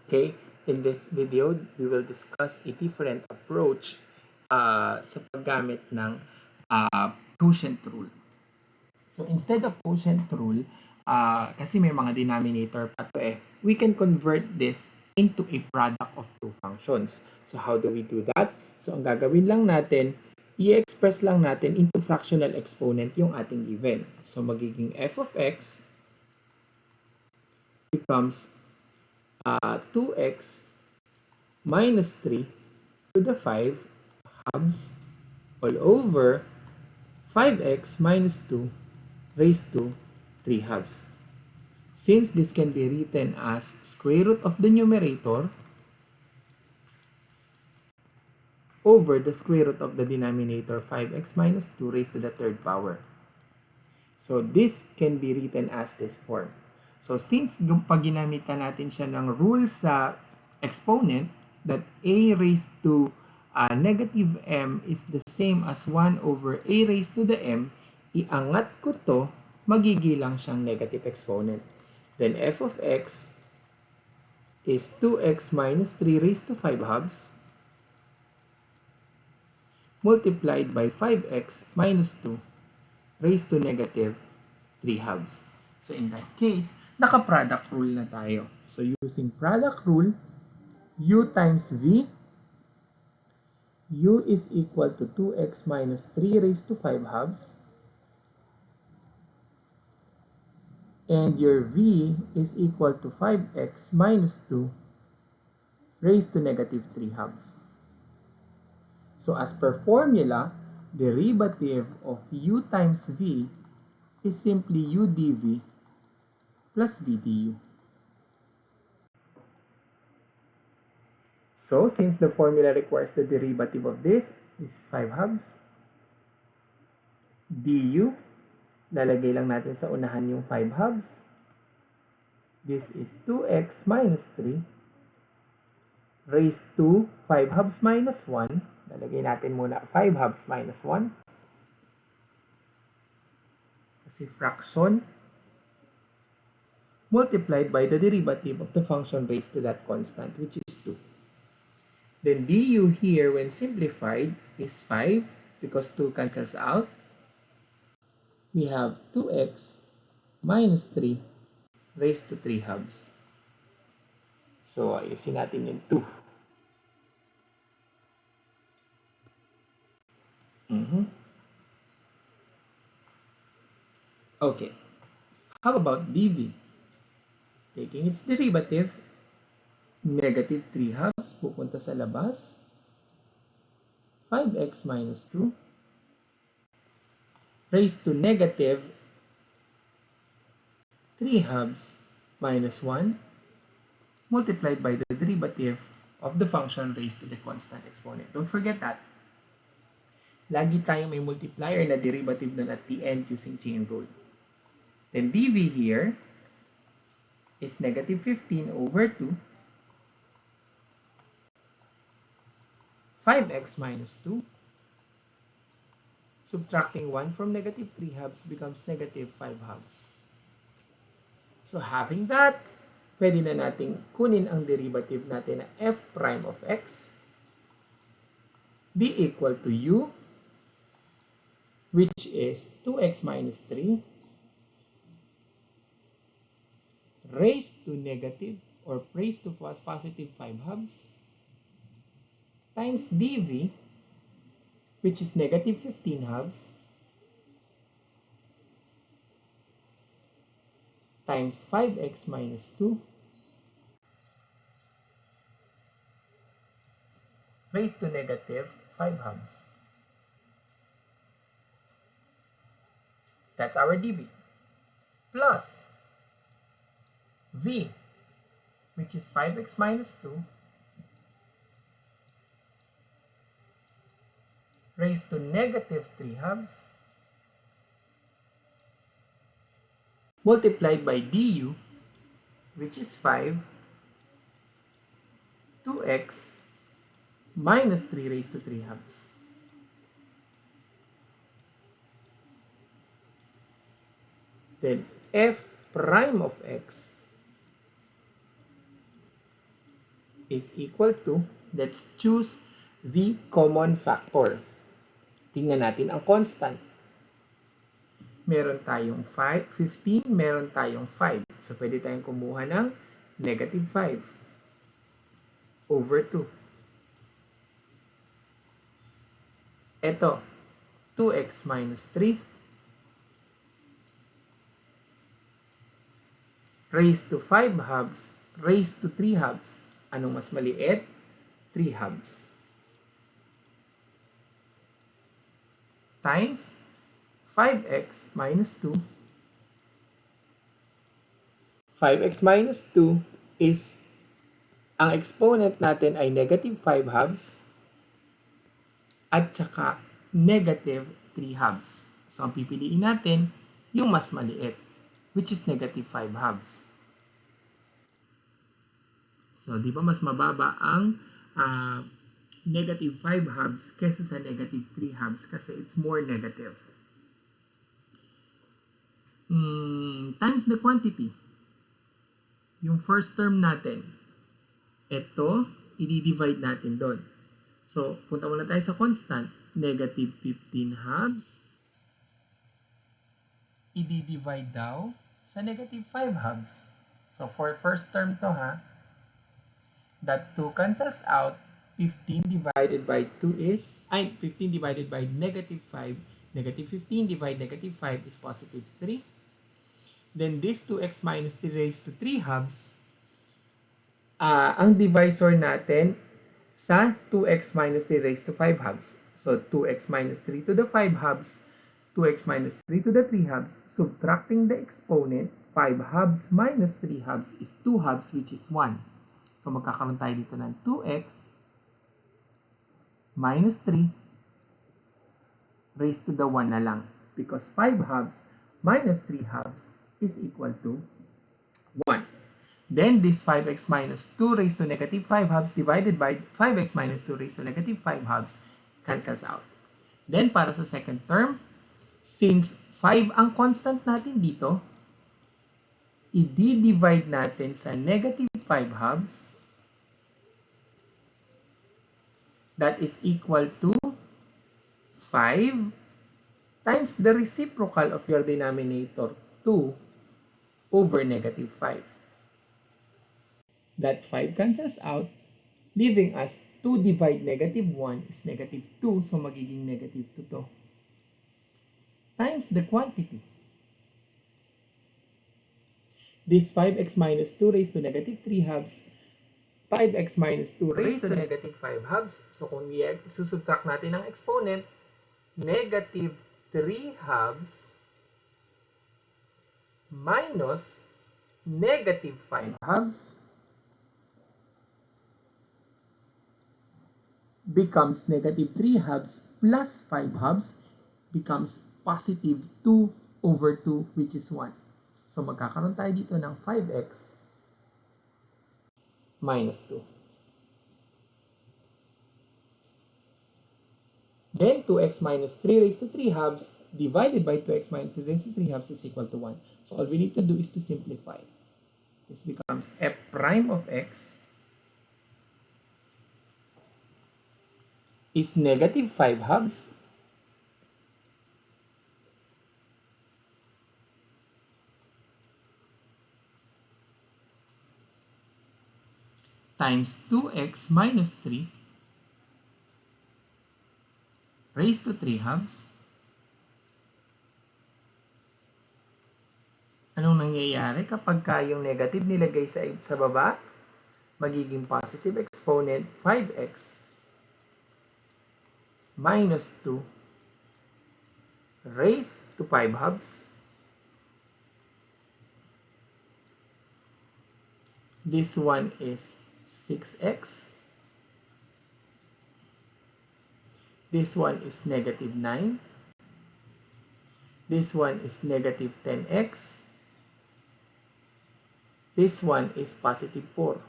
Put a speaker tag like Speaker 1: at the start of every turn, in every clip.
Speaker 1: Okay, in this video, we will discuss a different approach sa paggamit ng quotient rule. So instead of quotient rule, kasi may mga denominator pa to we can convert this into a product of two functions. So how do we do that? So ang gagawin lang natin, i-express lang natin into fractional exponent yung ating given. So magiging f of x becomes 2x minus 3 to the 5 halves all over 5x minus 2 raised to 3 halves. Since this can be written as square root of the numerator over the square root of the denominator 5x minus 2 raised to the third power. So this can be written as this form. So since pag ginamitan natin siya ng rule sa exponent that a raised to negative m is the same as 1 over a raised to the m, iangat ko to, magigilang siyang negative exponent. Then f of x is 2x minus 3 raised to 5 halves multiplied by 5x minus 2 raised to negative 3 halves. So in that case, naka-product rule na tayo. So using product rule, u times v, u is equal to 2x minus 3 raised to 5 halves, and your v is equal to 5x minus 2 raised to negative 3 halves. So as per formula, derivative of u times v is simply u dv plus v du. So since the formula requires the derivative of this is 5 halves, du, lalagay lang natin sa unahan yung 5 halves. This is 2x minus 3 raised to 5 halves minus 1. Lalagay natin muna 5 halves minus 1. Kasi fraction multiplied by the derivative of the function raised to that constant, which is 2. Then du here, when simplified, is 5 because 2 cancels out. We have 2x minus 3 raised to 3 halves. So, ayusin natin yung 2. Okay. How about dv? Taking its derivative, negative 3 halves pupunta sa labas. 5x minus 2 raised to negative 3 halves minus 1 multiplied by the derivative of the function raised to the constant exponent. Don't forget that. Lagi tayong may multiplier na derivative nun at the end using chain rule. Then dv here is negative 15 over 2 5x minus 2. Subtracting 1 from negative 3 halves becomes negative 5 halves. So having that, pwede na nating kunin ang derivative natin na f prime of x be equal to u, which is 2x minus 3 raised to negative or raised to positive 5 halves times dv, which is negative 15 halves times 5x minus 2 raised to negative 5 halves. That's our dv. Plus v, which is 5x minus 2 raised to negative 3 halves multiplied by du, which is 5 2x minus 3 raised to 3 halves. Then f prime of x is equal to, let's choose the common factor. Tingnan natin ang constant. Meron tayong 15, meron tayong 5. So, pwede tayong kumuha ng negative 5 over 2. Ito, 2x minus 3 raised to 5 halves raised to 3 halves. Anong mas maliit? 3 halves. Times 5x minus 2. 5x minus 2 is, ang exponent natin ay negative 5 halves at saka negative 3 halves. So, ang pipiliin natin yung mas maliit, which is negative 5 halves. So, di ba mas mababa ang negative 5 halves kesa sa negative 3 halves kasi it's more negative. Times the quantity. Yung first term natin, ito, i-divide natin doon. So, punta muna tayo sa constant. Negative 15 halves. I-divide daw sa negative 5 halves. So, for first term to ha, that 2 cancels out. 15 divided by 2 is, 15 divided by negative 5. Negative 15 divided negative 5 is positive 3. Then this 2x minus 3 raised to 3 halves, ang divisor natin sa 2x minus 3 raised to 5 halves. So 2x minus 3 to the 5 halves, 2x minus 3 to the 3 halves, subtracting the exponent, 5 halves minus 3 halves is 2 halves, which is 1. So magkakaroon tayo dito ng 2x minus 3 raised to the 1 na lang. Because 5 halves minus 3 halves is equal to 1. Then this 5x minus 2 raised to negative 5 halves divided by 5x minus 2 raised to negative 5 halves cancels out. Then para sa second term, since 5 ang constant natin dito, i-divide natin sa negative 5 halves. That is equal to 5 times the reciprocal of your denominator, 2 over negative 5. That 5 cancels out, leaving us 2 divide negative 1 is negative 2, so magiging negative 2 to. Times the quantity. This 5x minus 2 raised to negative 3 halves, 5x minus 2 raised to negative 5 halves. So kung isusubtract natin ang exponent, negative 3 halves minus negative 5 halves becomes negative 3 halves plus 5 halves becomes positive 2 over 2, which is 1. So magkakaroon tayo dito ng 5x minus 2. Then 2x minus 3 raised to 3 halves divided by 2x minus 3 raised to 3 halves is equal to 1. So all we need to do is to simplify. This becomes f prime of x is negative 5 halves times 2x minus 3 raised to 3 halves. Anong nangyayari kapag yung negative nilagay sa baba? Magiging positive exponent 5x minus 2 raised to 5 halves. This one is 6x. This one is negative 9. This one is negative 10x. This one is positive 4.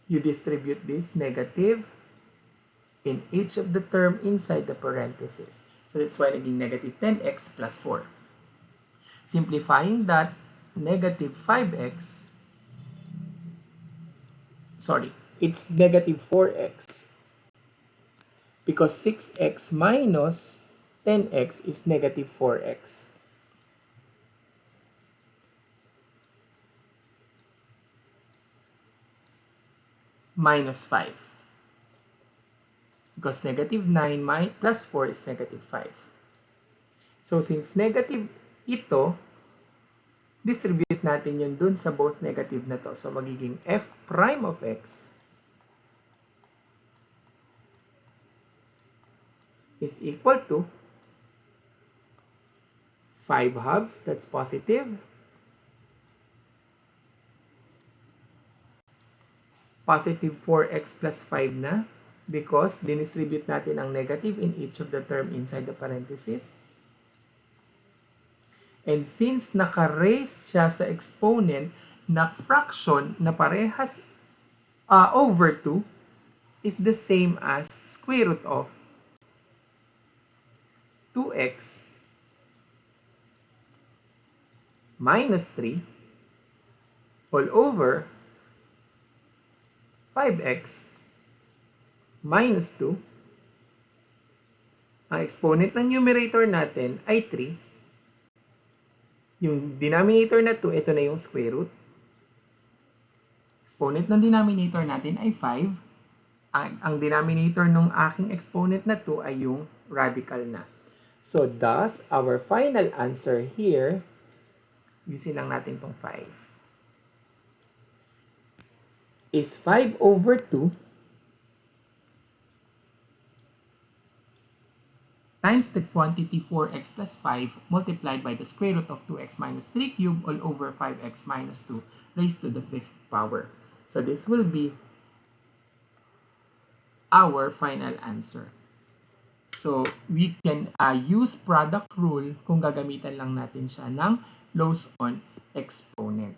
Speaker 1: You distribute this negative in each of the term inside the parentheses. So that's why naging negative 10x plus 4. Simplifying that, negative 5x sorry, it's negative 4x because 6x minus 10x is negative 4x. Minus 5. Because negative 9 plus 4 is negative 5. So, since negative ito, distribute natin yun dun sa both negative na to. So, magiging f prime of x is equal to 5 halves, that's positive. Positive 4x plus 5 na because dinistribute natin ang negative in each of the term inside the parenthesis. And since naka-raise siya sa exponent na fraction na parehas over 2 is the same as square root of 2x minus 3 all over 5x minus 2. Ang exponent ng numerator natin ay 3. Yung denominator na 2, ito na yung square root. Exponent ng denominator natin ay 5. Ang denominator ng aking exponent na 2 ay yung radical na. So, thus, our final answer here, using lang natin itong 5, is 5 over 2 times the quantity 4x plus 5 multiplied by the square root of 2x minus 3 cubed all over 5x minus 2 raised to the 5th power. So this will be our final answer. So we can use product rule kung gagamitan lang natin siya ng Lawes on exponent.